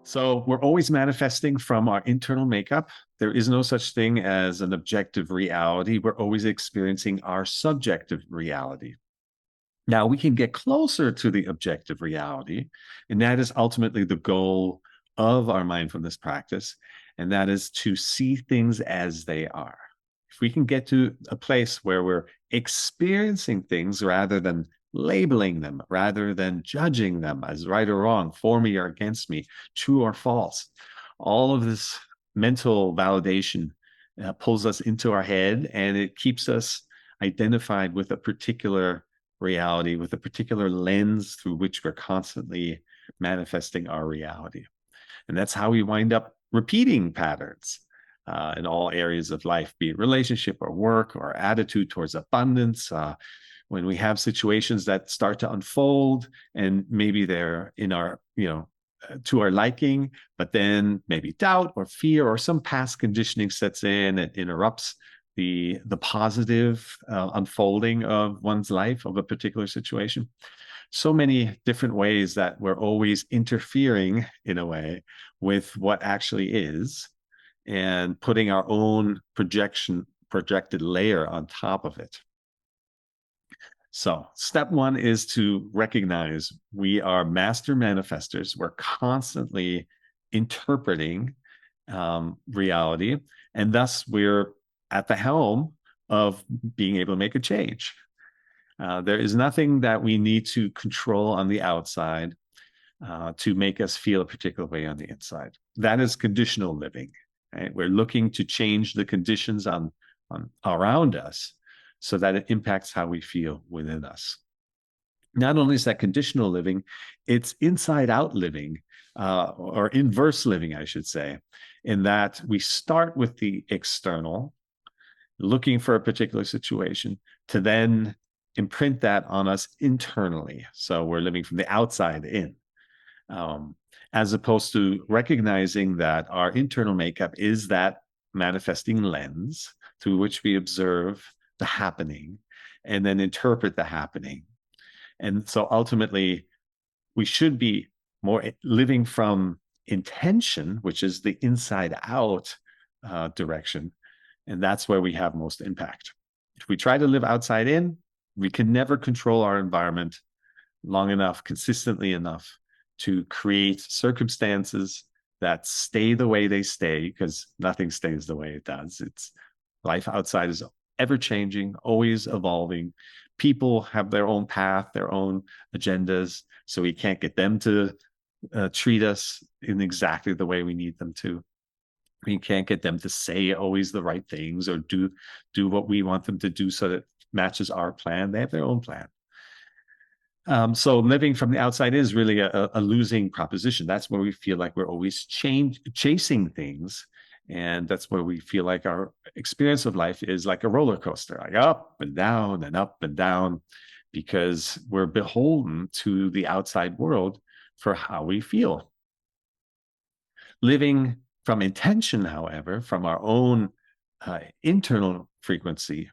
So we're always manifesting from our internal makeup. There is no such thing as an objective reality. We're always experiencing our subjective reality. Now, we can get closer to the objective reality, and that is ultimately the goal of our mindfulness practice, and that is to see things as they are. If we can get to a place where we're experiencing things rather than labeling them, rather than judging them as right or wrong, for me or against me, true or false, all of this mental validation pulls us into our head and it keeps us identified with a particular reality, with a particular lens through which we're constantly manifesting our reality. And that's how we wind up repeating patterns in all areas of life, be it relationship or work or attitude towards abundance. When we have situations that start to unfold and maybe they're in our, to our liking, but then maybe doubt or fear or some past conditioning sets in and interrupts the positive unfolding of one's life of a particular situation. So many different ways that we're always interfering in a way with what actually is and putting our own projected layer on top of it. So, step one is to recognize we are master manifestors. We're constantly interpreting reality, and thus we're at the helm of being able to make a change. There is nothing that we need to control on the outside to make us feel a particular way on the inside. That is conditional living. Right? We're looking to change the conditions on around us so that it impacts how we feel within us. Not only is that conditional living, it's inside out living, or inverse living, I should say, in that we start with the external, looking for a particular situation, to then imprint that on us internally. So we're living from the outside in, as opposed to recognizing that our internal makeup is that manifesting lens through which we observe the happening and then interpret the happening. And so ultimately, we should be more living from intention, which is the inside out direction. And that's where we have most impact. If we try to live outside in, we can never control our environment long enough, consistently enough to create circumstances that stay the way they stay, because nothing stays the way it does. It's life outside is ever changing, always evolving. People have their own path, their own agendas, so we can't get them to treat us in exactly the way we need them to. We can't get them to say always the right things or do what we want them to do so that it matches our plan. They have their own plan. So living from the outside is really a losing proposition. That's where we feel like we're always chasing things. And that's where we feel like our experience of life is like a roller coaster, like up and down, because we're beholden to the outside world for how we feel. Living from intention, however, from our own internal frequency,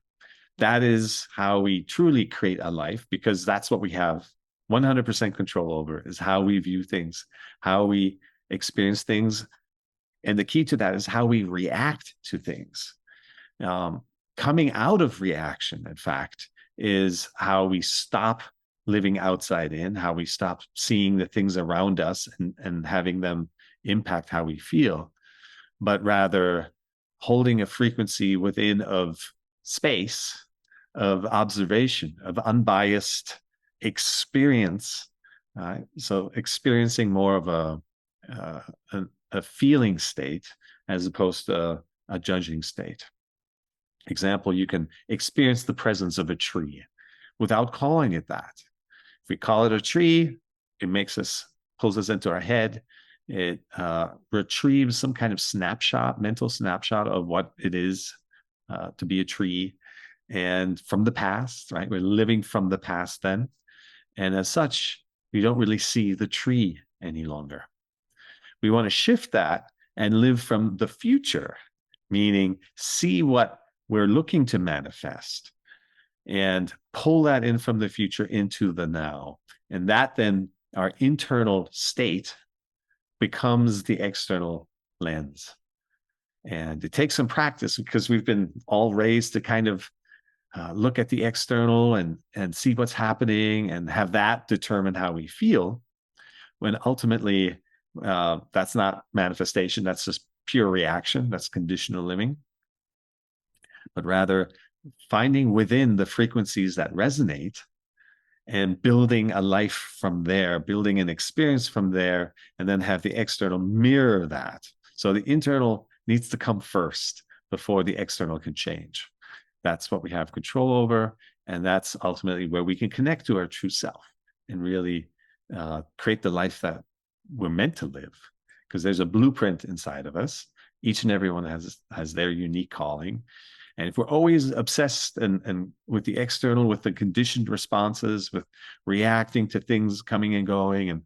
that is how we truly create a life, because that's what we have 100% control over, is how we view things, how we experience things. And the key to that is how we react to things. Coming out of reaction, in fact, is how we stop living outside in, how we stop seeing the things around us and having them impact how we feel, but rather holding a frequency within of space, of observation, of unbiased experience. So experiencing more of a feeling state as opposed to a judging state. Example, you can experience the presence of a tree without calling it that. If we call it a tree, it pulls us into our head. It retrieves some kind of mental snapshot of what it is to be a tree, and from the past, right? We're living from the past then. And as such, we don't really see the tree any longer. We want to shift that and live from the future, meaning see what we're looking to manifest and pull that in from the future into the now. And that then, our internal state, becomes the external lens. And it takes some practice because we've been all raised to kind of look at the external and see what's happening and have that determine how we feel, when ultimately that's not manifestation. That's just pure reaction. That's conditional living. But rather finding within the frequencies that resonate and building a life from there, building an experience from there, and then have the external mirror that. So the internal needs to come first before the external can change. That's what we have control over. And that's ultimately where we can connect to our true self and really create the life that we're meant to live. Because there's a blueprint inside of us. Each and everyone has their unique calling. And if we're always obsessed and with the external, with the conditioned responses, with reacting to things coming and going, and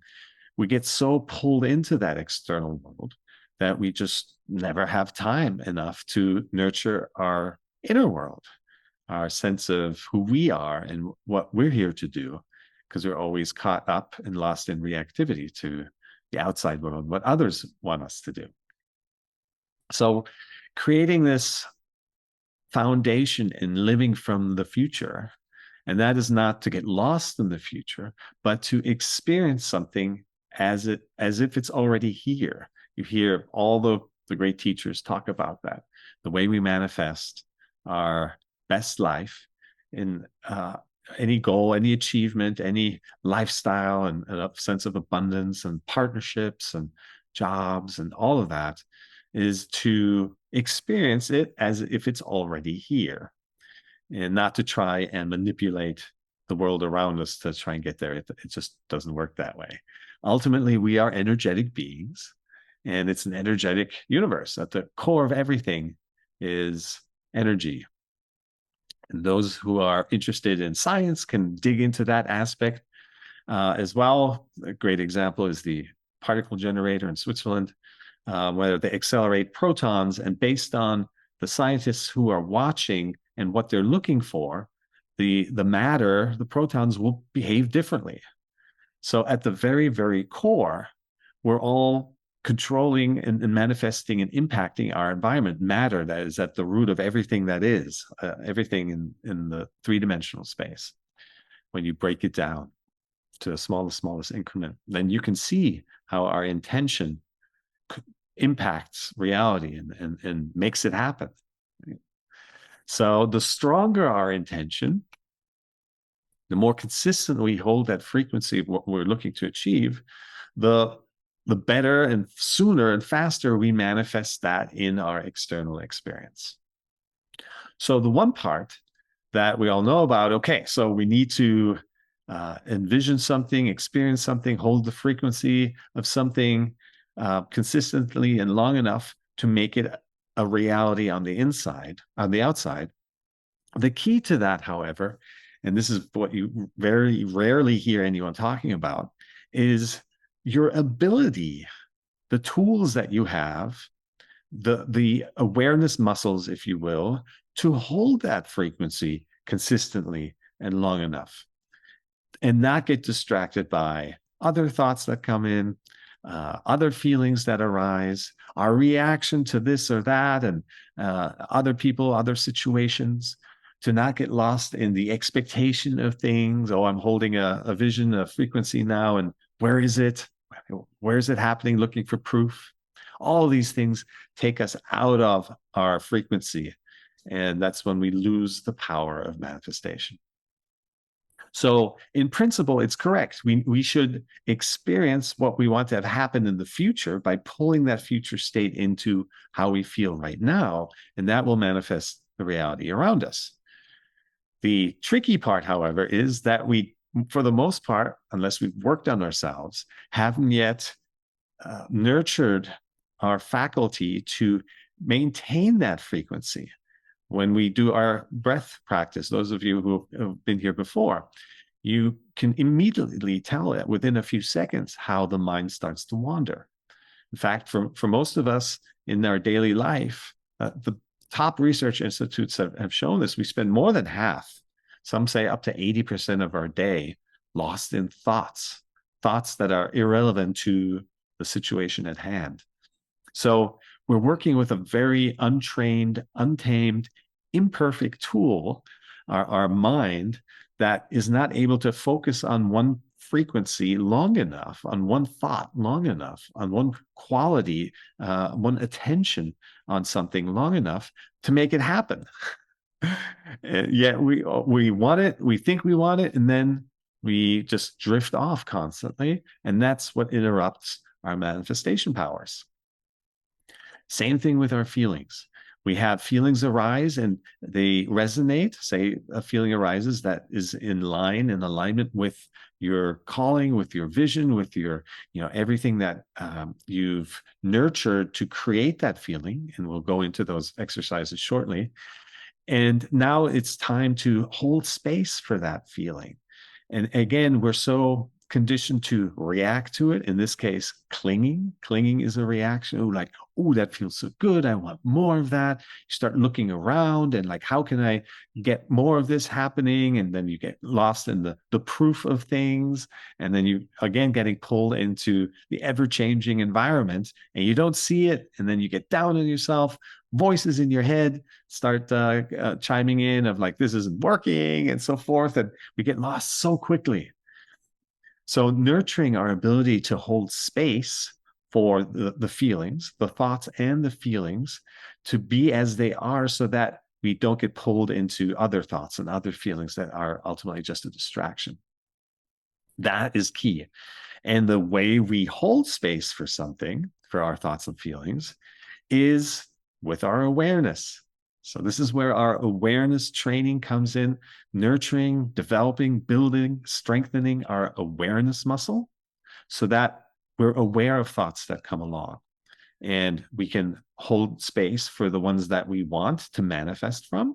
we get so pulled into that external world that we just never have time enough to nurture our inner world, our sense of who we are and what we're here to do, because we're always caught up and lost in reactivity to the outside world, what others want us to do. So creating this foundation in living from the future, and that is not to get lost in the future, but to experience something as if it's already here. You hear all the great teachers talk about that, the way we manifest our best life in any goal, any achievement, any lifestyle, and a sense of abundance and partnerships and jobs and all of that is to experience it as if it's already here, and not to try and manipulate the world around us to try and get there. It just doesn't work that way. Ultimately, we are energetic beings, and it's an energetic universe. At the core of everything is energy. And those who are interested in science can dig into that aspect as well. A great example is the particle generator in Switzerland, where they accelerate protons, and based on the scientists who are watching and what they're looking for, the matter, the protons will behave differently. So at the very, very core, we're all controlling and manifesting and impacting our environment. Matter that is at the root of everything that is, everything in the three-dimensional space. When you break it down to the smallest increment, then you can see how our intention impacts reality and makes it happen. So the stronger our intention, the more consistent we hold that frequency of what we're looking to achieve, the better and sooner and faster we manifest that in our external experience. So the one part that we all know about, okay, so we need to envision something, experience something, hold the frequency of something consistently and long enough to make it a reality on the inside, on the outside. The key to that, however, and this is what you very rarely hear anyone talking about, is your ability, the tools that you have, the awareness muscles, if you will, to hold that frequency consistently and long enough, and not get distracted by other thoughts that come in, other feelings that arise, our reaction to this or that, and other people, other situations, to not get lost in the expectation of things. Oh, I'm holding a vision, a frequency now, and where is it? Where is it happening? Looking for proof. All of these things take us out of our frequency, and that's when we lose the power of manifestation. So in principle, it's correct. We should experience what we want to have happen in the future by pulling that future state into how we feel right now, and that will manifest the reality around us. The tricky part, however, is that we, for the most part, unless we've worked on ourselves, haven't yet nurtured our faculty to maintain that frequency. When we do our breath practice, those of you who have been here before, you can immediately tell it within a few seconds how the mind starts to wander. In fact, for most of us in our daily life, the top research institutes have shown this. We spend more than half, some say up to 80% of our day lost in thoughts that are irrelevant to the situation at hand. So we're working with a very untrained, untamed, imperfect tool, our mind, that is not able to focus on one frequency long enough, on one thought long enough, on one quality, one attention on something long enough to make it happen. And yet we want it, we think we want it, and then we just drift off constantly, and that's what interrupts our manifestation powers. Same thing with our feelings. We have feelings arise and they resonate. Say a feeling arises that is in alignment with your calling, with your vision, with your, everything that you've nurtured to create that feeling. And we'll go into those exercises shortly. And now it's time to hold space for that feeling. And again, we're so conditioned to react to it. In this case, clinging. Clinging is a reaction. Oh, like, oh, that feels so good. I want more of that. You start looking around and like, how can I get more of this happening? And then you get lost in the proof of things. And then you again getting pulled into the ever-changing environment and you don't see it. And then you get down on yourself. Voices in your head start chiming in of like, this isn't working and so forth. And we get lost so quickly. So nurturing our ability to hold space for the feelings, the thoughts and the feelings to be as they are so that we don't get pulled into other thoughts and other feelings that are ultimately just a distraction. That is key. And the way we hold space for something, for our thoughts and feelings, is with our awareness. So this is where our awareness training comes in, nurturing, developing, building, strengthening our awareness muscle so that we're aware of thoughts that come along and we can hold space for the ones that we want to manifest from.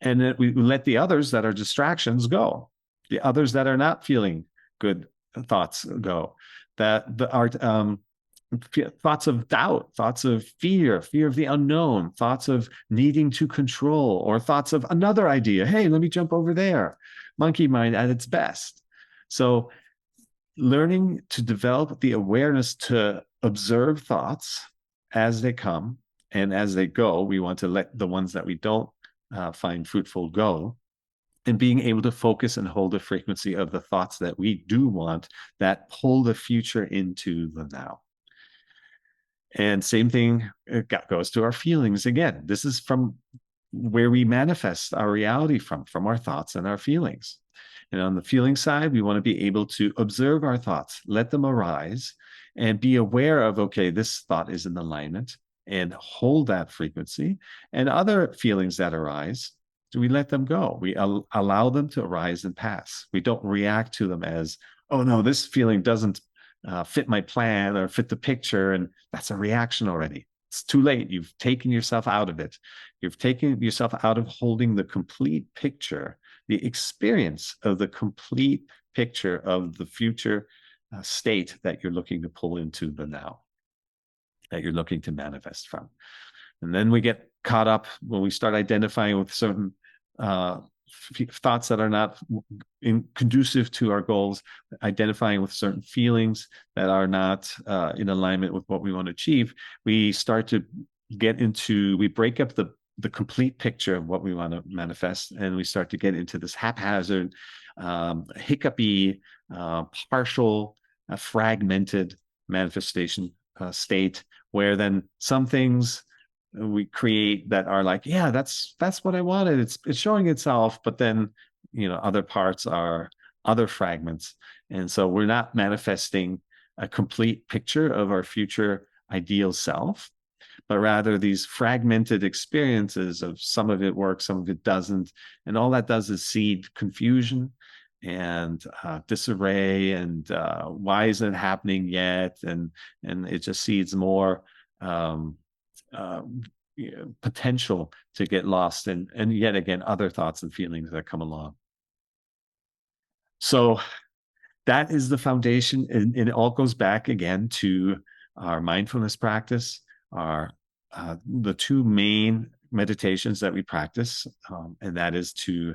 And that we let the others that are distractions go, the others that are not feeling good thoughts go, that are thoughts of doubt, thoughts of fear of the unknown, thoughts of needing to control, or thoughts of another idea. Hey, let me jump over there. Monkey mind at its best. So learning to develop the awareness to observe thoughts as they come and as they go. We want to let the ones that we don't find fruitful go, and being able to focus and hold the frequency of the thoughts that we do want, that pull the future into the now. And same thing goes to our feelings. Again, this is from where we manifest our reality from our thoughts and our feelings. And on the feeling side, we want to be able to observe our thoughts, let them arise, and be aware of, okay, this thought is in alignment, and hold that frequency. And other feelings that arise, do we let them go? We allow them to arise and pass. We don't react to them as, oh no, this feeling doesn't fit my plan or fit the picture. And that's a reaction already. It's too late. You've taken yourself out of it. You've taken yourself out of holding the complete picture, the experience of the complete picture of the future state that you're looking to pull into the now, that you're looking to manifest from. And then we get caught up when we start identifying with certain thoughts that are not conducive to our goals, identifying with certain feelings that are not in alignment with what we want to achieve. We start to we break up the complete picture of what we want to manifest, and we start to get into this haphazard, hiccupy, partial, fragmented manifestation state, where then some things we create that are like, yeah, that's what I wanted. It's showing itself, but then other parts are other fragments, and so we're not manifesting a complete picture of our future ideal self, but rather these fragmented experiences of some of it works, some of it doesn't, and all that does is seed confusion and disarray, and why isn't it happening yet? And it just seeds more potential to get lost and yet again other thoughts and feelings that come along. So that is the foundation, and it all goes back again to our mindfulness practice, our the two main meditations that we practice, and that is to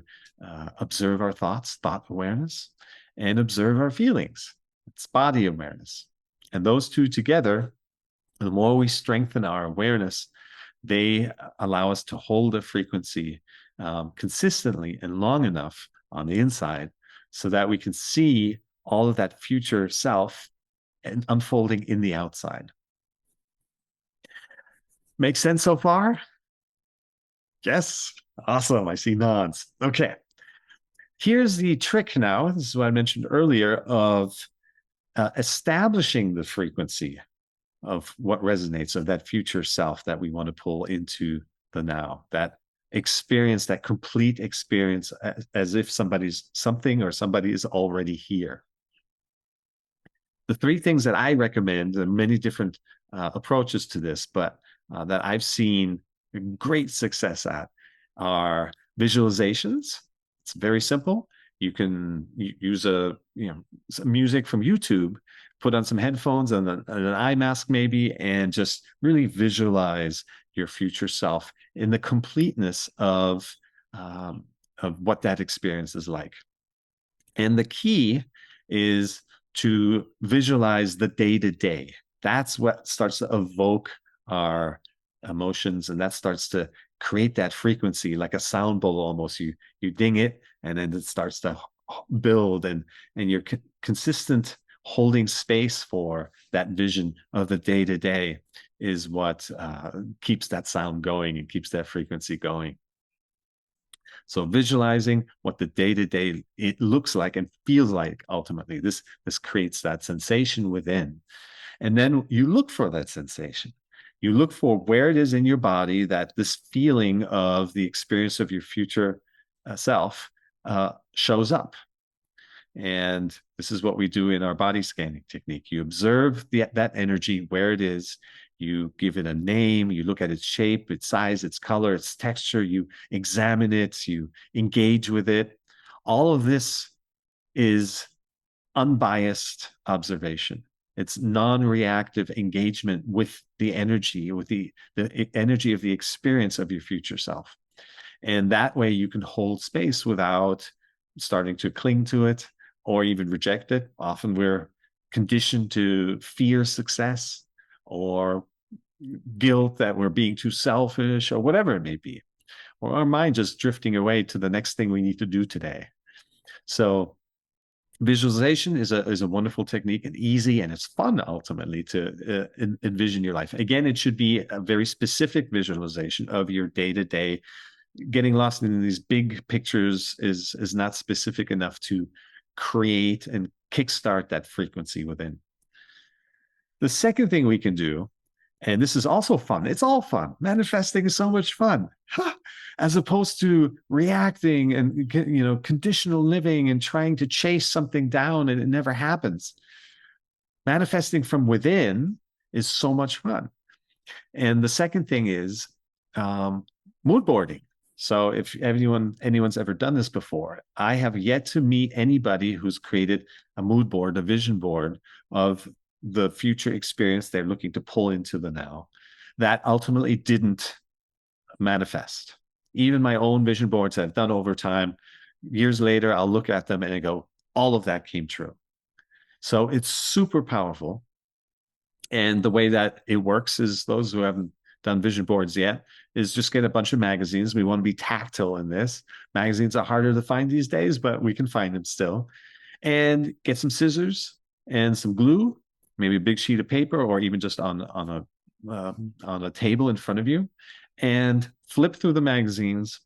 observe our thoughts, thought awareness, and observe our feelings. It's body awareness. And those two together, the more we strengthen our awareness, they allow us to hold a frequency consistently and long enough on the inside so that we can see all of that future self unfolding in the outside. Make sense so far? Yes. Awesome. I see nods. Okay. Here's the trick now. This is what I mentioned earlier of establishing the frequency of what resonates, of that future self that we want to pull into the now, that experience, that complete experience as if something or somebody is already here. The three things that I recommend, there are many different approaches to this, but that I've seen great success at are visualizations. It's very simple. You can use some music from YouTube, put on some headphones and an eye mask maybe, and just really visualize your future self in the completeness of what that experience is like. And the key is to visualize the day-to-day. That's what starts to evoke our emotions, and that starts to create that frequency like a sound bowl almost. You ding it, and then it starts to build, and you're consistent holding space for that vision of the day-to-day is what keeps that sound going and keeps that frequency going. So visualizing what the day-to-day it looks like and feels like, ultimately, this creates that sensation within. And then you look for that sensation. You look for where it is in your body that this feeling of the experience of your future self shows up. And this is what we do in our body scanning technique. You observe that energy, where it is. You give it a name. You look at its shape, its size, its color, its texture. You examine it. You engage with it. All of this is unbiased observation. It's non-reactive engagement with the energy, with the energy of the experience of your future self. And that way you can hold space without starting to cling to it or even reject it. Often we're conditioned to fear success or guilt that we're being too selfish or whatever it may be, or our mind just drifting away to the next thing we need to do today. So visualization is a wonderful technique, and easy, and it's fun ultimately to envision your life. Again, it should be a very specific visualization of your day-to-day. Getting lost in these big pictures is not specific enough to create and kickstart that frequency within. The second thing we can do, and this is also fun, it's all fun. Manifesting is so much fun. As opposed to reacting and conditional living and trying to chase something down and it never happens. Manifesting from within is so much fun. And the second thing is mood boarding. So if anyone's ever done this before, I have yet to meet anybody who's created a mood board, a vision board of the future experience they're looking to pull into the now that ultimately didn't manifest. Even my own vision boards I've done over time, years later, I'll look at them and I go, all of that came true. So it's super powerful. And the way that it works is, those who haven't done vision boards yet, is just get a bunch of magazines. We want to be tactile in this. Magazines are harder to find these days, but we can find them still. And get some scissors and some glue, maybe a big sheet of paper, or even just on a table in front of you, and flip through the magazines.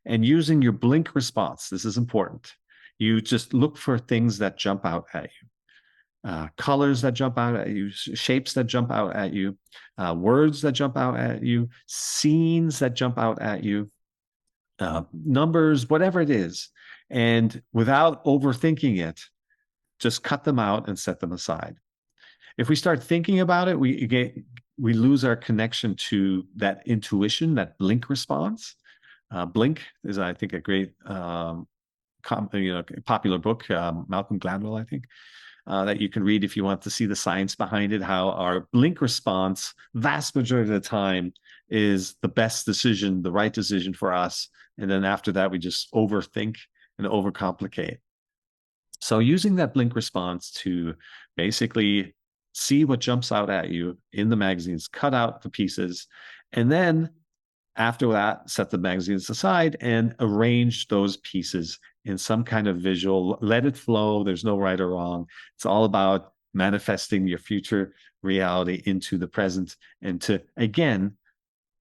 And using your blink response, this is important. You just look for things that jump out at you. Colors that jump out at you, shapes that jump out at you, words that jump out at you, scenes that jump out at you, numbers, whatever it is. And without overthinking it, just cut them out and set them aside. If we start thinking about it, we lose our connection to that intuition, that blink response. Blink is, I think, a great popular book, Malcolm Gladwell, I think. That you can read if you want to see the science behind it, how our blink response, vast majority of the time, is the best decision, the right decision for us. And then after that, we just overthink and overcomplicate. So using that blink response to basically see what jumps out at you in the magazines, cut out the pieces, and then after that, set the magazines aside and arrange those pieces in some kind of visual. Let it flow. There's no right or wrong. It's all about manifesting your future reality into the present and to, again,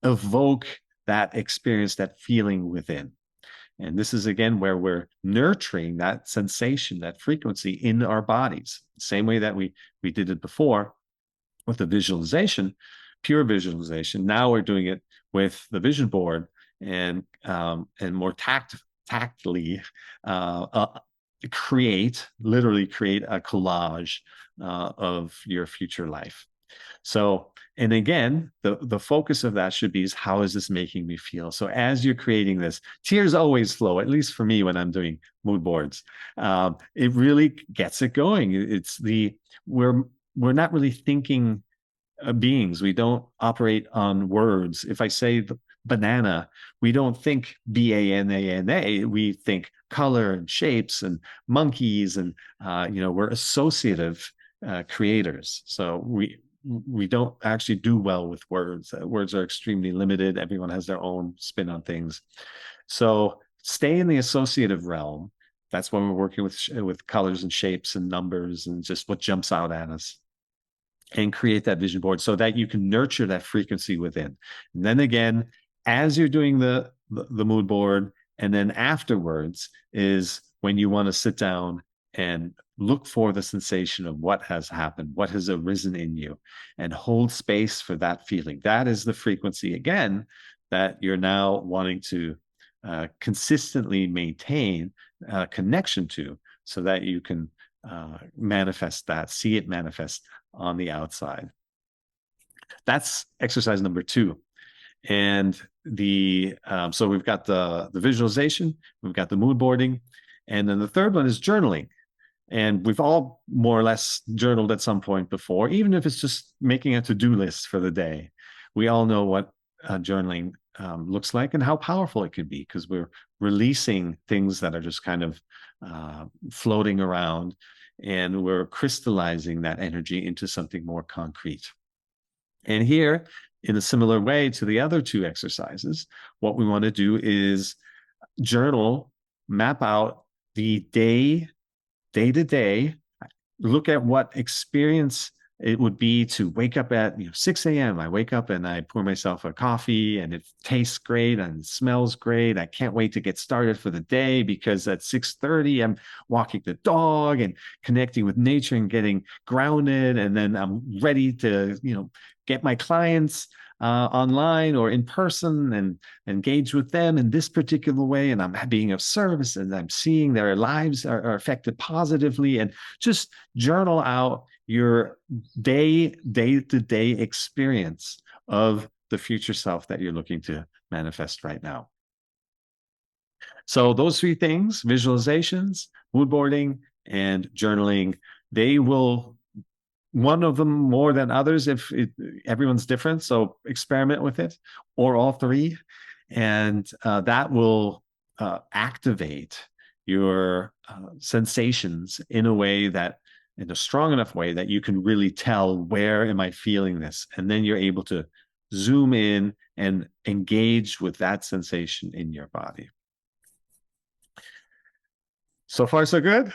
evoke that experience, that feeling within. And this is, again, where we're nurturing that sensation, that frequency in our bodies, same way that we did it before with the visualization, pure visualization. Now we're doing it with the vision board and more tactily literally create a collage of your future life. So, and again, the focus of that should be is how is this making me feel? So as you're creating this, tears always flow, at least for me when I'm doing mood boards. It really gets it going. We're not really thinking beings. We don't operate on words. If I say the banana, we don't think BANANA. We think color and shapes and monkeys, and we're associative creators. So we don't actually do well with words. Words are extremely limited. Everyone has their own spin on things. So stay in the associative realm. That's when we're working with colors and shapes and numbers and just what jumps out at us, and create that vision board so that you can nurture that frequency within. And then again, as you're doing the mood board, and then afterwards is when you want to sit down and look for the sensation of what has happened, what has arisen in you, and hold space for that feeling. That is the frequency, again, that you're now wanting to consistently maintain a connection to, so that you can manifest that, see it manifest on the outside. That's exercise number 2. And so we've got the visualization, we've got the mood boarding, and then the third one is journaling. And we've all more or less journaled at some point before, even if it's just making a to-do list for the day. We all know what journaling looks like and how powerful it can be, because we're releasing things that are just kind of floating around, and we're crystallizing that energy into something more concrete. And here, in a similar way to the other 2 exercises, what we want to do is journal, map out the day to day, look at what experience it would be to wake up at 6 a.m. I wake up and I pour myself a coffee and it tastes great and smells great. I can't wait to get started for the day, because at 6:30 I'm walking the dog and connecting with nature and getting grounded, and then I'm ready to get my clients online or in person and engage with them in this particular way, and I'm being of service, and I'm seeing their lives are affected positively. And just journal out your day-to-day experience of the future self that you're looking to manifest right now. So those 3 things, visualizations, mood boarding, and journaling, they will, one of them more than others if everyone's different, so experiment with it, or all 3, and that will activate your sensations in a strong enough way that you can really tell, where am I feeling this? And then you're able to zoom in and engage with that sensation in your body. So far, so good?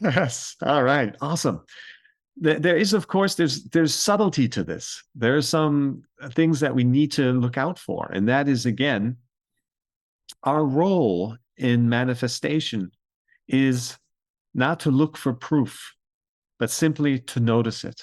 Yes. All right. Awesome. There is, of course, there's subtlety to this. There are some things that we need to look out for. And that is, again, our role in manifestation is not to look for proof, but simply to notice it.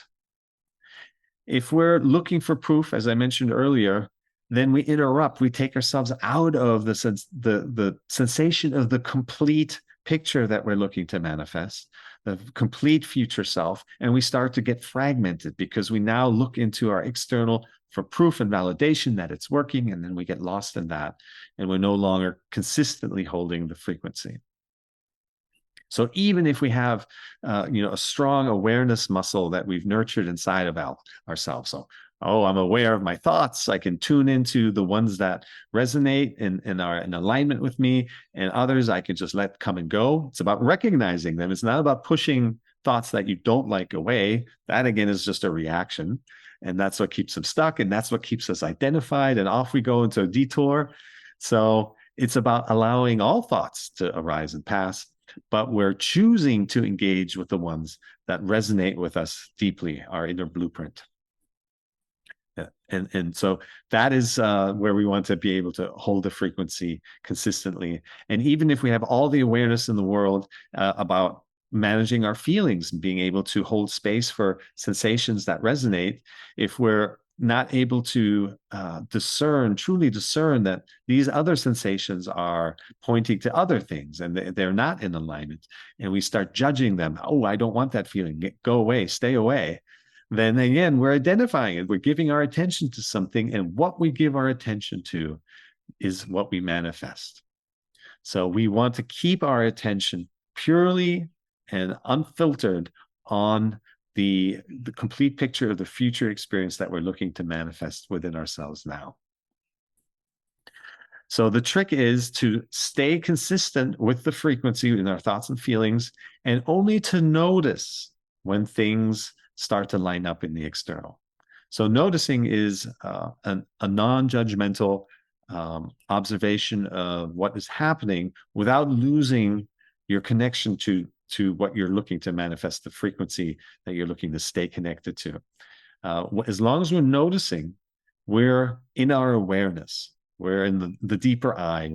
If we're looking for proof, as I mentioned earlier, then we interrupt, we take ourselves out of the sensation of the complete picture that we're looking to manifest, the complete future self, and we start to get fragmented, because we now look into our external for proof and validation that it's working, and then we get lost in that, and we're no longer consistently holding the frequency. So even if we have a strong awareness muscle that we've nurtured inside of ourselves, so I'm aware of my thoughts, I can tune into the ones that resonate and are in alignment with me, and others I can just let come and go. It's about recognizing them. It's not about pushing thoughts that you don't like away, that again is just a reaction. And that's what keeps them stuck. And that's what keeps us identified. And off we go into a detour. So it's about allowing all thoughts to arise and pass, but we're choosing to engage with the ones that resonate with us deeply, our inner blueprint. Yeah. And so that is where we want to be able to hold the frequency consistently. And even if we have all the awareness in the world about managing our feelings and being able to hold space for sensations that resonate, if we're not able to truly discern that these other sensations are pointing to other things and they're not in alignment, and we start judging them, oh, I don't want that feeling, go away, stay away, then again, we're identifying it. We're giving our attention to something, and what we give our attention to is what we manifest. So we want to keep our attention purely and unfiltered on the complete picture of the future experience that we're looking to manifest within ourselves now. So the trick is to stay consistent with the frequency in our thoughts and feelings, and only to notice when things start to line up in the external. So noticing is a non-judgmental observation of what is happening without losing your connection to what you're looking to manifest, the frequency that you're looking to stay connected to. As long as we're noticing, we're in our awareness. We're in the deeper I.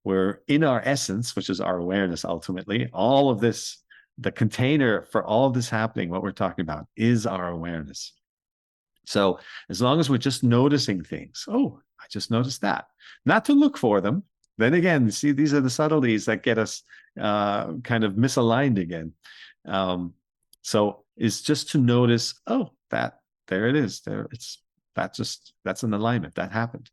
We're in our essence, which is our awareness ultimately. All of this, the container for all of this happening, what we're talking about, is our awareness. So as long as we're just noticing things, oh, I just noticed that, not to look for them. Then again, see, these are the subtleties that get us kind of misaligned again. So it's just to notice, oh, that there it is. There that's an alignment that happened.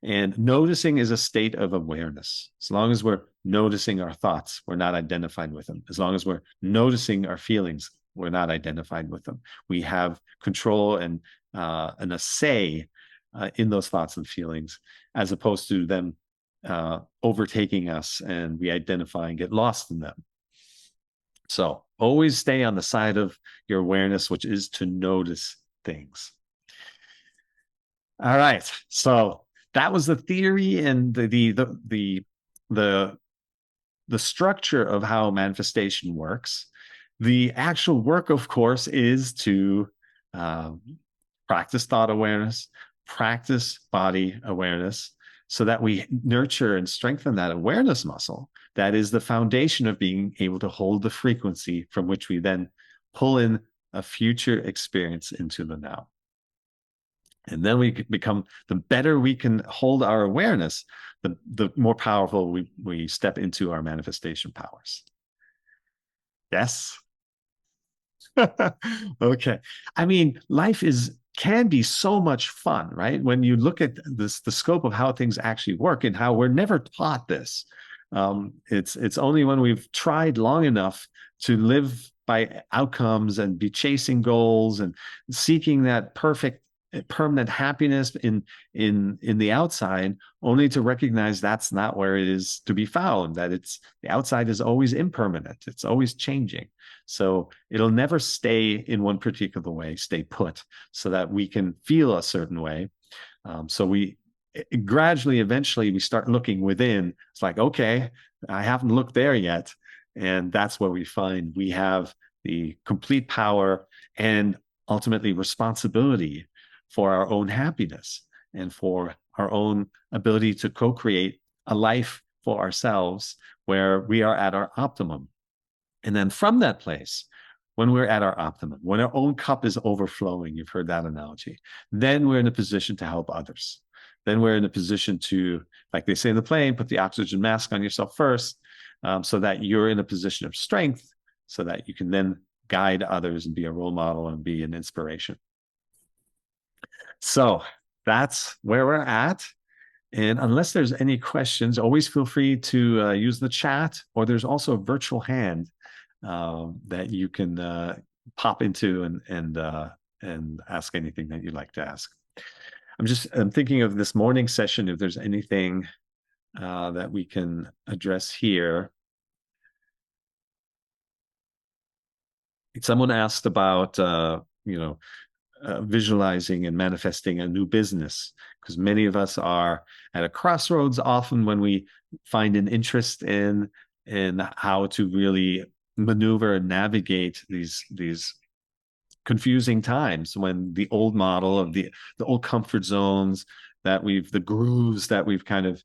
And noticing is a state of awareness. As long as we're noticing our thoughts, we're not identified with them. As long as we're noticing our feelings, we're not identified with them. We have control and a say in those thoughts and feelings, as opposed to them overtaking us and we identify and get lost in them. So always stay on the side of your awareness, which is to notice things. All right. So that was the theory and the structure of how manifestation works. The actual work, of course, is to practice thought awareness, practice body awareness, so that we nurture and strengthen that awareness muscle. That is the foundation of being able to hold the frequency from which we then pull in a future experience into the now. And then we become, the better we can hold our awareness, the more powerful we step into our manifestation powers. Yes? Okay. I mean, life can be so much fun, right? When you look at the scope of how things actually work and how we're never taught this. It's only when we've tried long enough to live by outcomes and be chasing goals and seeking that perfect permanent happiness in the outside, only to recognize that's not where it is to be found, that the outside is always impermanent, it's always changing. So it'll never stay in one particular way, stay put, so that we can feel a certain way. So we gradually, eventually, we start looking within. It's like, okay, I haven't looked there yet. And that's where we find we have the complete power and ultimately responsibility for our own happiness and for our own ability to co-create a life for ourselves where we are at our optimum. And then from that place, when we're at our optimum, when our own cup is overflowing, you've heard that analogy, then we're in a position to help others. Then we're in a position to, like they say in the plane, put the oxygen mask on yourself first, so that you're in a position of strength, so that you can then guide others and be a role model and be an inspiration. So that's where we're at. And unless there's any questions, always feel free to use the chat, or there's also a virtual hand that you can pop into and ask anything that you'd like to ask. I'm thinking of this morning session, if there's anything that we can address here. Someone asked about, visualizing and manifesting a new business, because many of us are at a crossroads often when we find an interest in how to really maneuver and navigate these confusing times, when the old model of the old comfort zones that the grooves that we've kind of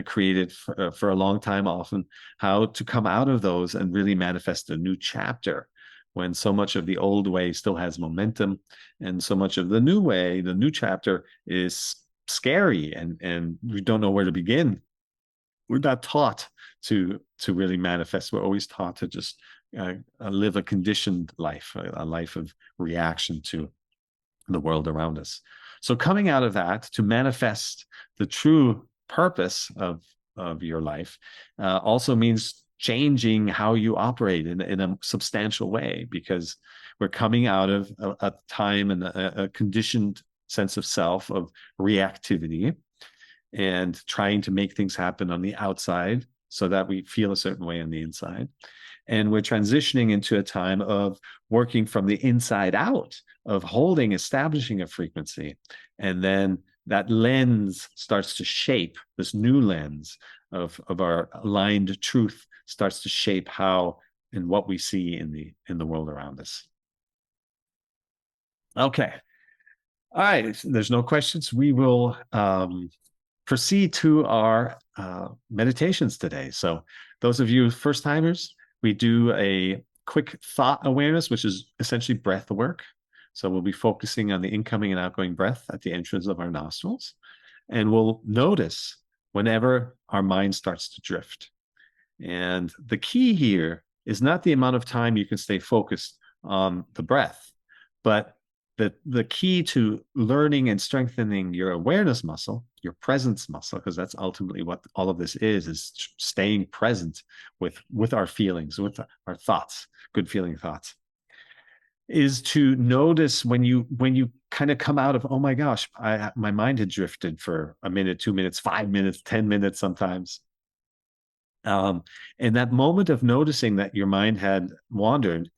created for a long time, often how to come out of those and really manifest a new chapter, when so much of the old way still has momentum, and so much of the new way, the new chapter, is scary, and we don't know where to begin. We're not taught to really manifest. We're always taught to just live a conditioned life, a life of reaction to the world around us. So coming out of that to manifest the true purpose of your life also means changing how you operate in a substantial way, because we're coming out of a time and a conditioned sense of self, of reactivity, and trying to make things happen on the outside so that we feel a certain way on the inside. And we're transitioning into a time of working from the inside out, of holding, establishing a frequency. And then that lens starts to shape, this new lens of our aligned truth starts to shape how and what we see in the world around us. Okay. All right. There's no questions. We will proceed to our meditations today. So those of you first timers, we do a quick thought awareness, which is essentially breath work. So we'll be focusing on the incoming and outgoing breath at the entrance of our nostrils. And we'll notice whenever our mind starts to drift. And the key here is not the amount of time you can stay focused on the breath, but the key to learning and strengthening your awareness muscle, your presence muscle, because that's ultimately what all of this is staying present with our feelings, with our thoughts, good feeling thoughts, is to notice when you kind of come out of, oh my gosh, my mind had drifted for a minute, 2 minutes, 5 minutes, 10 minutes sometimes. And that moment of noticing that your mind had wandered,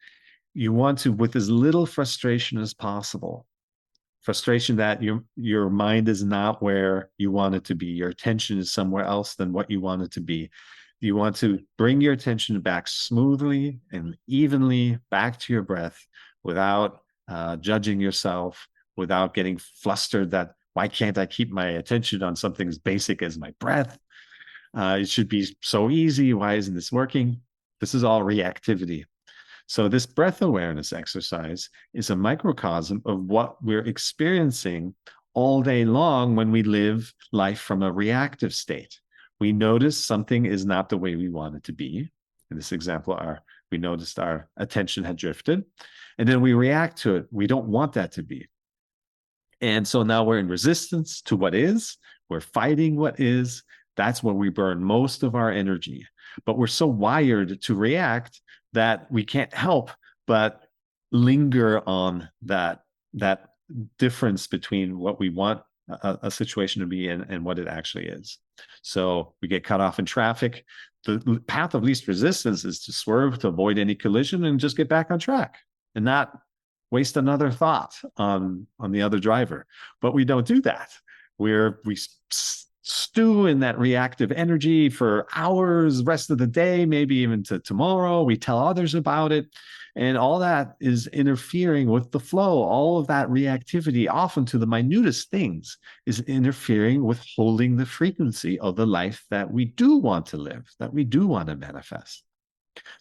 you want to, with as little frustration as possible, frustration that your mind is not where you want it to be, your attention is somewhere else than what you want it to be. You want to bring your attention back smoothly and evenly back to your breath, without judging yourself, without getting flustered that why can't I keep my attention on something as basic as my breath? It should be so easy. Why isn't this working? This is all reactivity. So this breath awareness exercise is a microcosm of what we're experiencing all day long when we live life from a reactive state. We notice something is not the way we want it to be. In this example, we noticed our attention had drifted, and then we react to it. We don't want that to be. And so now we're in resistance to what is. We're fighting what is. That's where we burn most of our energy. But we're so wired to react that we can't help but linger on that difference between what we want a situation to be and what it actually is. So we get cut off in traffic. The path of least resistance is to swerve to avoid any collision and just get back on track and not waste another thought on the other driver. But we don't do that. We stew in that reactive energy for hours, rest of the day, maybe even to tomorrow. We tell others about it. And all that is interfering with the flow. All of that reactivity, often to the minutest things, is interfering with holding the frequency of the life that we do want to live, that we do want to manifest.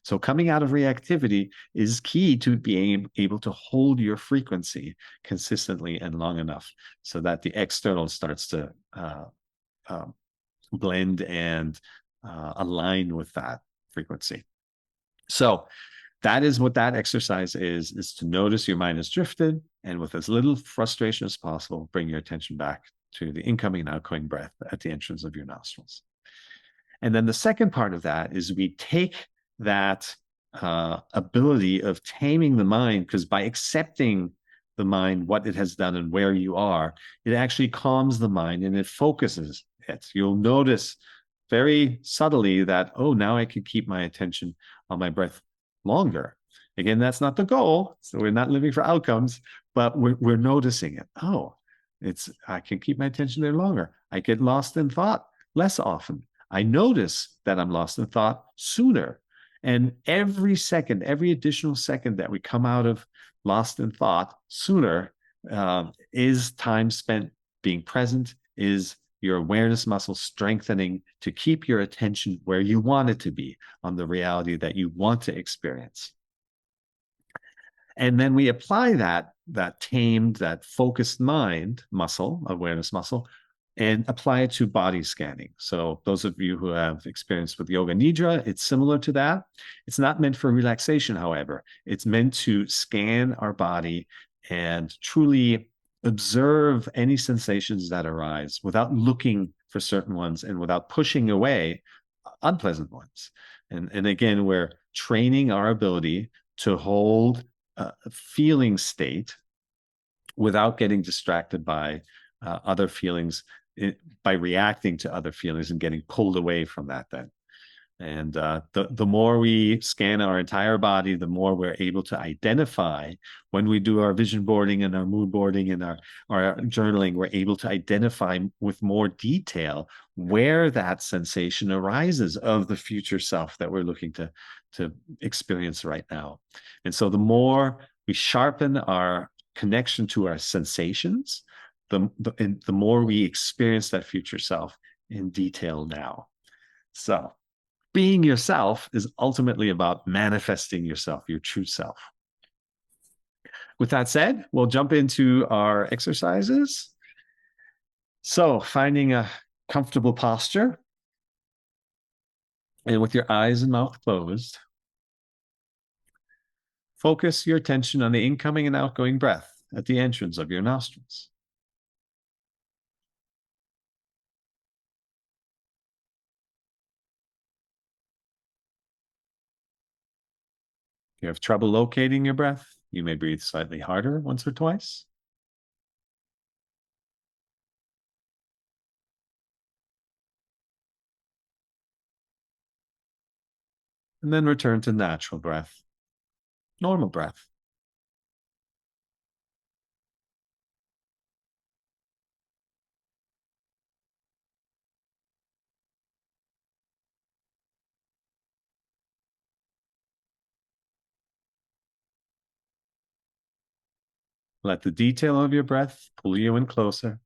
So coming out of reactivity is key to being able to hold your frequency consistently and long enough so that the external starts to blend and align with that frequency. So that is what that exercise is to notice your mind has drifted, and with as little frustration as possible, bring your attention back to the incoming and outgoing breath at the entrance of your nostrils. And then the second part of that is we take that ability of taming the mind, because by accepting the mind, what it has done and where you are, it actually calms the mind and it focuses it. You'll notice very subtly that, oh, now I can keep my attention on my breath longer. Again, that's not the goal. So we're not living for outcomes, but we're noticing it. Oh, I can keep my attention there longer. I get lost in thought less often. I notice that I'm lost in thought sooner. And every second, every additional second that we come out of lost in thought sooner is time spent being present, is your awareness muscle strengthening to keep your attention where you want it to be on the reality that you want to experience. And then we apply that tamed, that focused mind muscle, awareness muscle, and apply it to body scanning. So those of you who have experience with yoga nidra, it's similar to that. It's not meant for relaxation, however. It's meant to scan our body and truly observe any sensations that arise without looking for certain ones and without pushing away unpleasant ones. And again, we're training our ability to hold a feeling state without getting distracted by other feelings, by reacting to other feelings and getting pulled away from that then. And the more we scan our entire body, the more we're able to identify when we do our vision boarding and our mood boarding and our journaling, we're able to identify with more detail where that sensation arises of the future self that we're looking to experience right now. And so the more we sharpen our connection to our sensations, the more we experience that future self in detail now. So being yourself is ultimately about manifesting yourself, your true self. With that said, we'll jump into our exercises. So, finding a comfortable posture and with your eyes and mouth closed, focus your attention on the incoming and outgoing breath at the entrance of your nostrils. If you have trouble locating your breath, you may breathe slightly harder once or twice. And then return to natural breath, normal breath. Let the detail of your breath pull you in closer.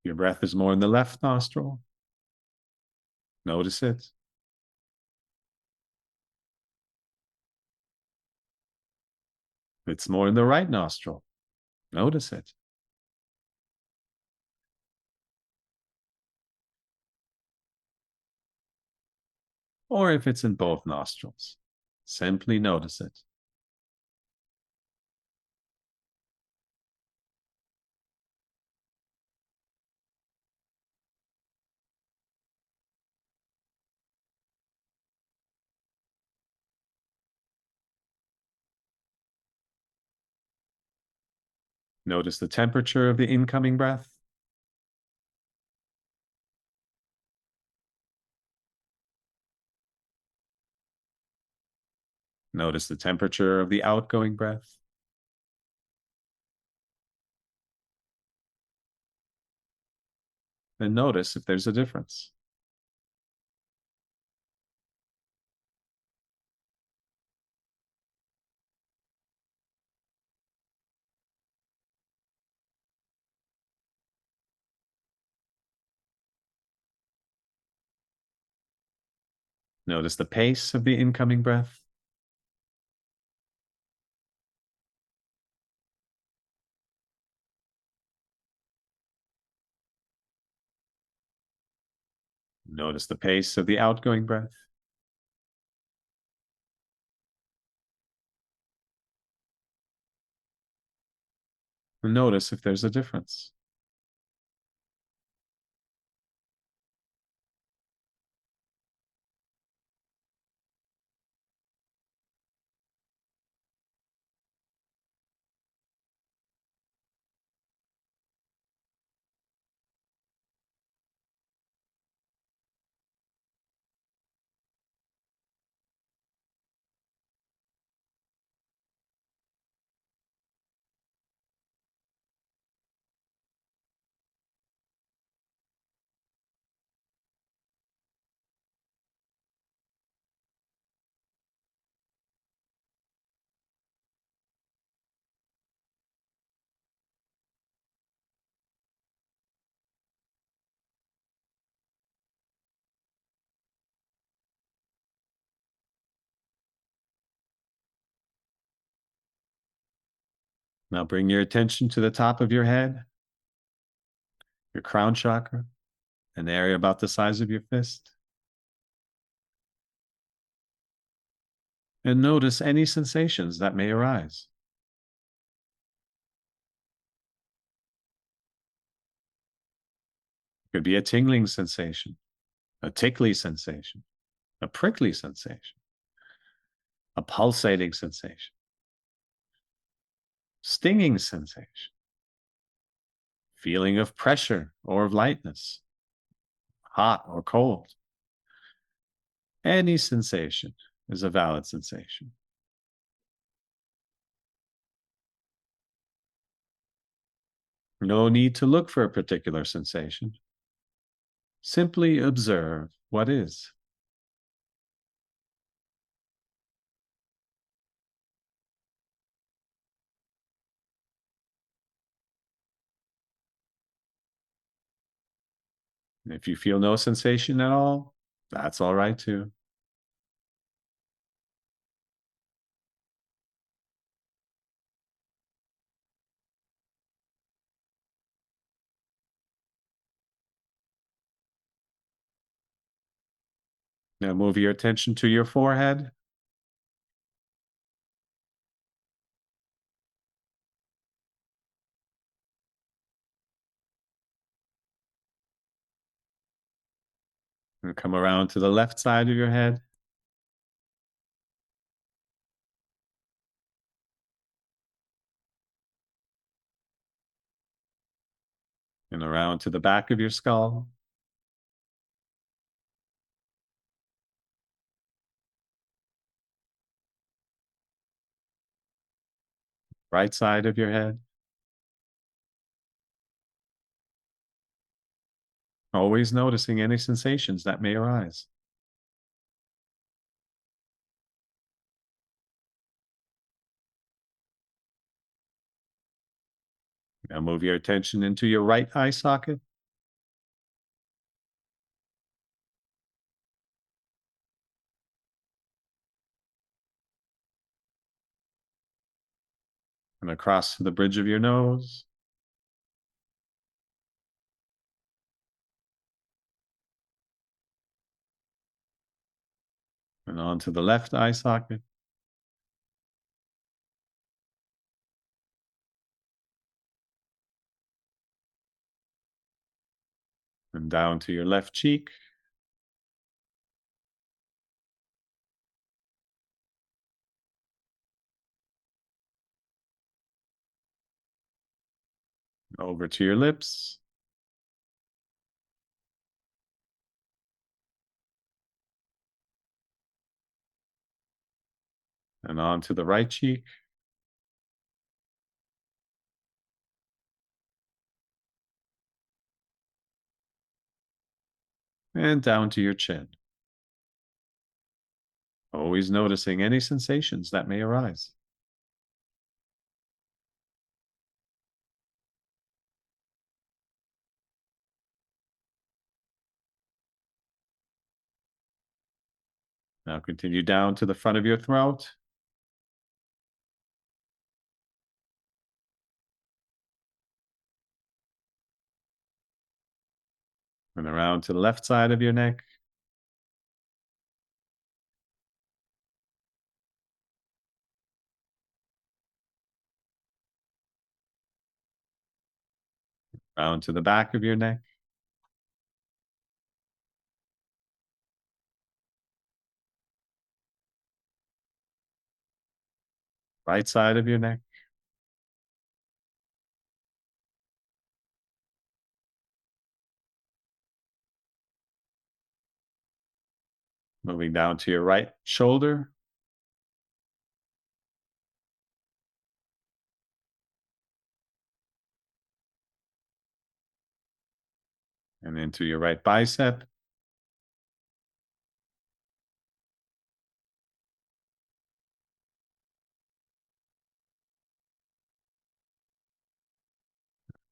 Your breath is more in the left nostril. Notice it. It's more in the right nostril. Notice it. Or if it's in both nostrils, simply notice it. Notice the temperature of the incoming breath. Notice the temperature of the outgoing breath. And notice if there's a difference. Notice the pace of the incoming breath. Notice the pace of the outgoing breath. And notice if there's a difference. Now bring your attention to the top of your head, your crown chakra, an area about the size of your fist. And notice any sensations that may arise. It could be a tingling sensation, a tickly sensation, a prickly sensation, a pulsating sensation, stinging sensation, feeling of pressure or of lightness, hot or cold. Any sensation is a valid sensation. No need to look for a particular sensation. Simply observe what is. And if you feel no sensation at all, that's all right too. Now move your attention to your forehead. And come around to the left side of your head. And around to the back of your skull. Right side of your head. Always noticing any sensations that may arise. Now move your attention into your right eye socket. And across to the bridge of your nose. And onto the left eye socket. And down to your left cheek. Over to your lips. And onto the right cheek. And down to your chin. Always noticing any sensations that may arise. Now continue down to the front of your throat. And around to the left side of your neck. Around to the back of your neck. Right side of your neck. Moving down to your right shoulder. And into your right bicep.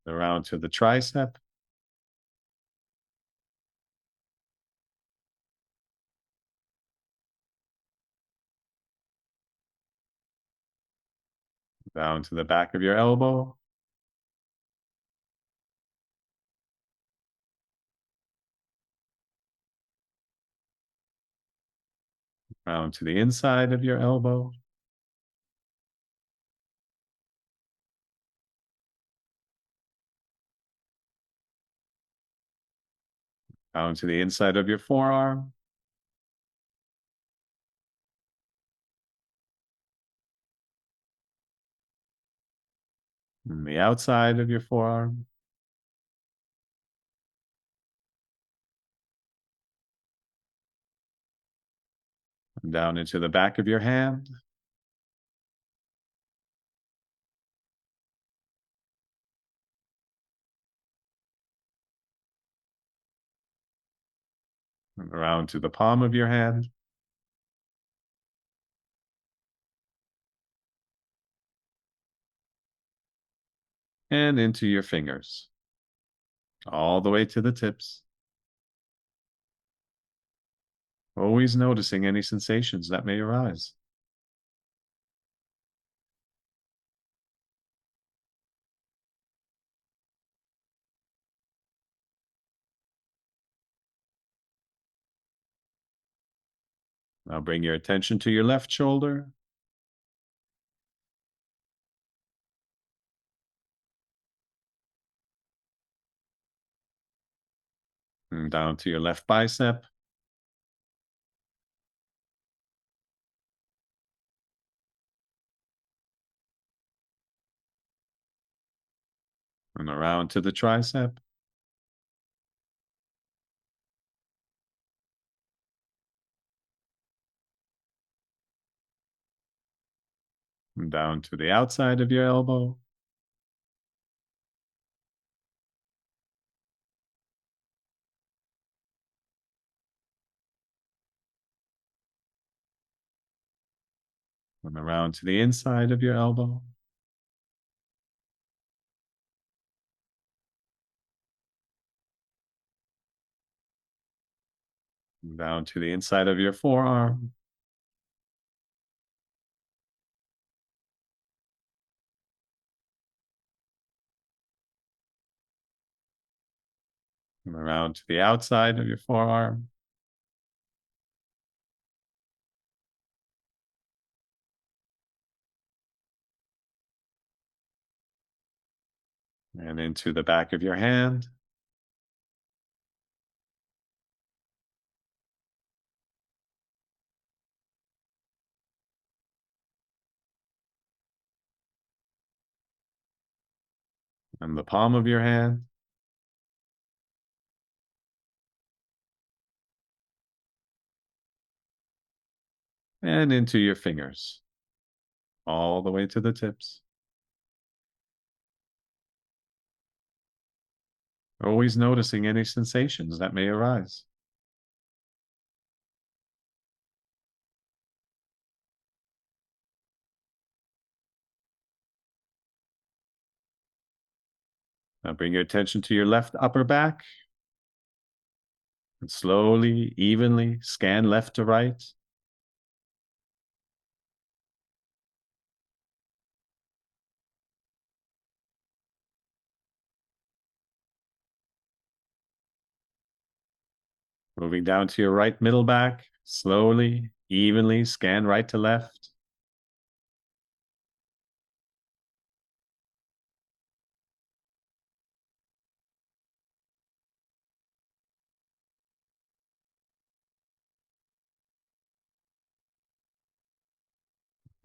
Around to the tricep. Down to the back of your elbow. Down to the inside of your elbow. Down to the inside of your forearm. And the outside of your forearm. Down into the back of your hand. And around to the palm of your hand. And into your fingers. All the way to the tips. Always noticing any sensations that may arise. Now bring your attention to your left shoulder. And down to your left bicep. And around to the tricep. And down to the outside of your elbow. And around to the inside of your elbow. And down to the inside of your forearm. And around to the outside of your forearm. And into the back of your hand. And the palm of your hand. And into your fingers. All the way to the tips. Always noticing any sensations that may arise. Now bring your attention to your left upper back. And slowly, evenly scan left to right. Moving down to your right middle back. Slowly, evenly scan right to left.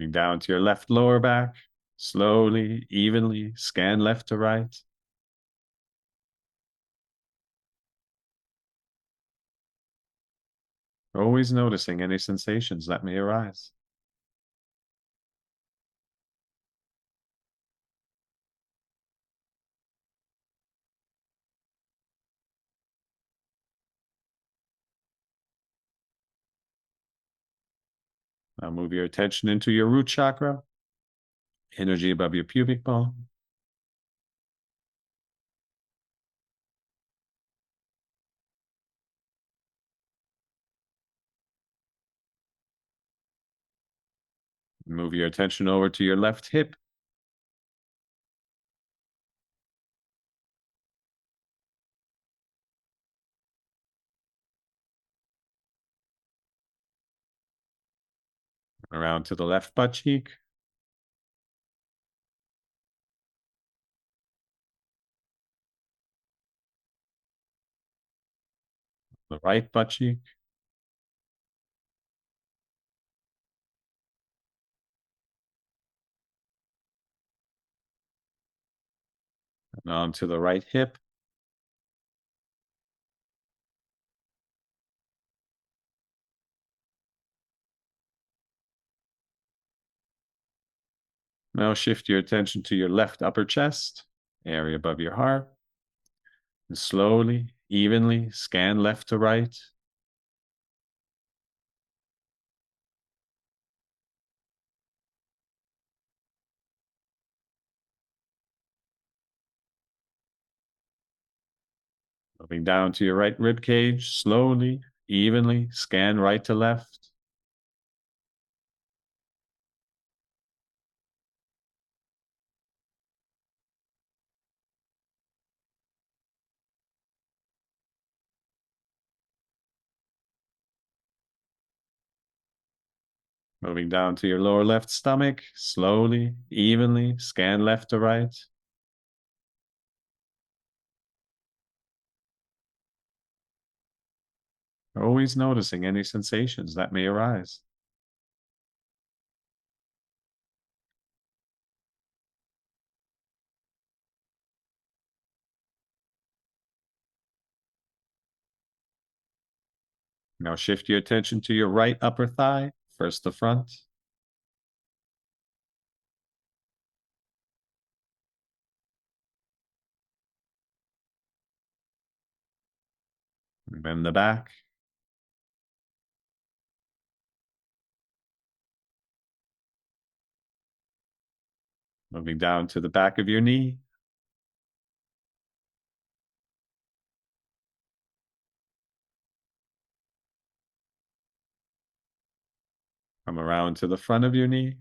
Moving down to your left lower back. Slowly, evenly scan left to right. Always noticing any sensations that may arise. Now move your attention into your root chakra, energy above your pubic bone. Move your attention over to your left hip, Around to the left butt cheek. The right butt cheek. And on to the right hip. Now shift your attention to your left upper chest, area above your heart. And slowly, evenly scan left to right. Moving down to your right rib cage, slowly, evenly scan right to left. Moving down to your lower left stomach, slowly, evenly scan left to right. Always noticing any sensations that may arise. Now shift your attention to your right upper thigh, first the front, and then the back. Moving down to the back of your knee, come around to the front of your knee,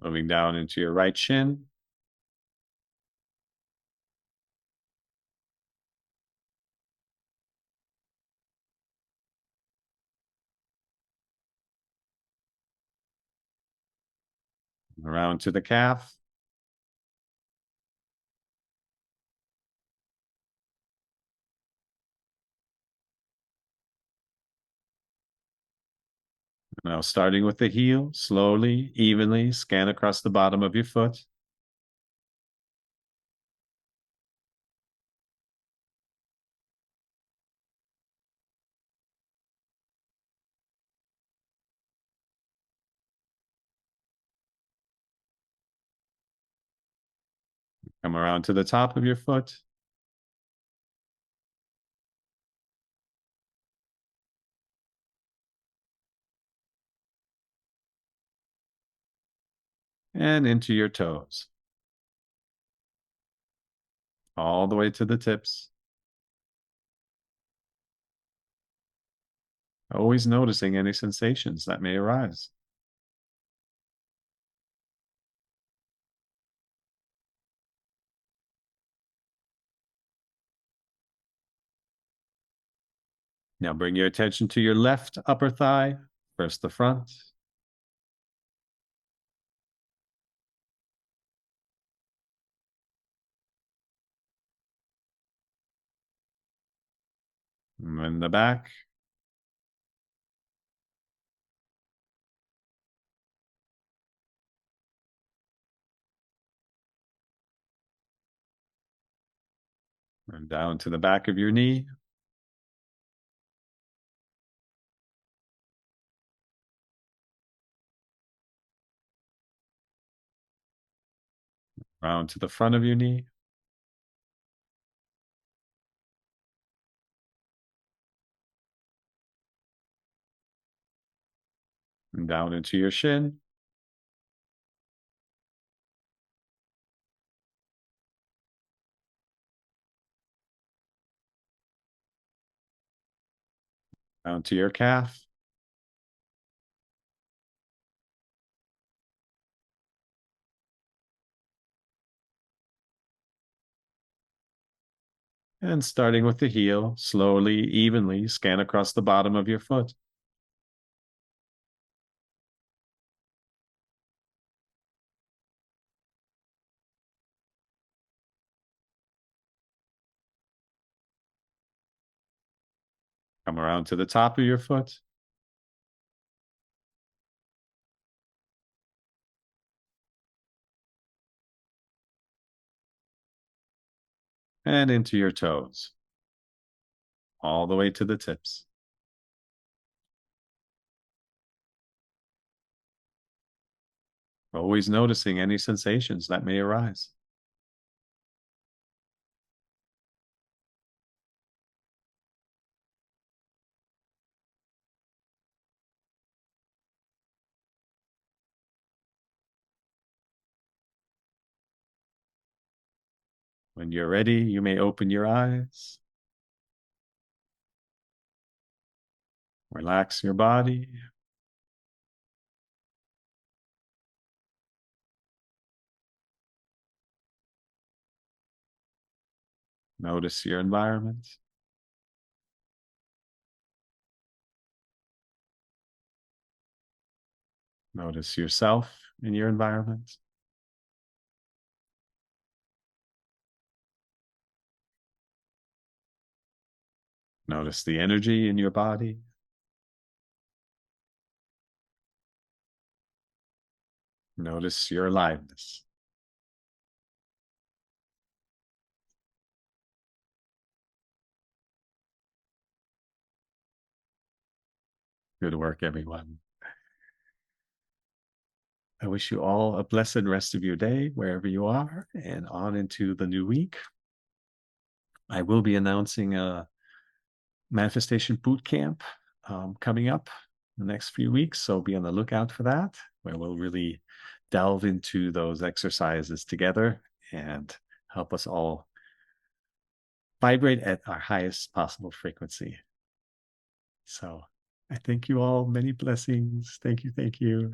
moving down into your right shin, around to the calf, now starting with the heel, slowly, evenly scan across the bottom of your foot. Come around to the top of your foot. And into your toes, all the way to the tips. Always noticing any sensations that may arise. Now bring your attention to your left upper thigh, first the front, and then the back, and down to the back of your knee, round to the front of your knee, and down into your shin, down to your calf, And starting with the heel, slowly, evenly scan across the bottom of your foot. Come around to the top of your foot and into your toes, all the way to the tips. Always noticing any sensations that may arise. When you're ready, you may open your eyes, relax your body, notice your environment, notice yourself in your environment. Notice the energy in your body. Notice your aliveness. Good work, everyone. I wish you all a blessed rest of your day, wherever you are, and on into the new week. I will be announcing a manifestation boot camp coming up in the next few weeks. So be on the lookout for that, where we'll really delve into those exercises together and help us all vibrate at our highest possible frequency. So I thank you all. Many blessings. Thank you. Thank you.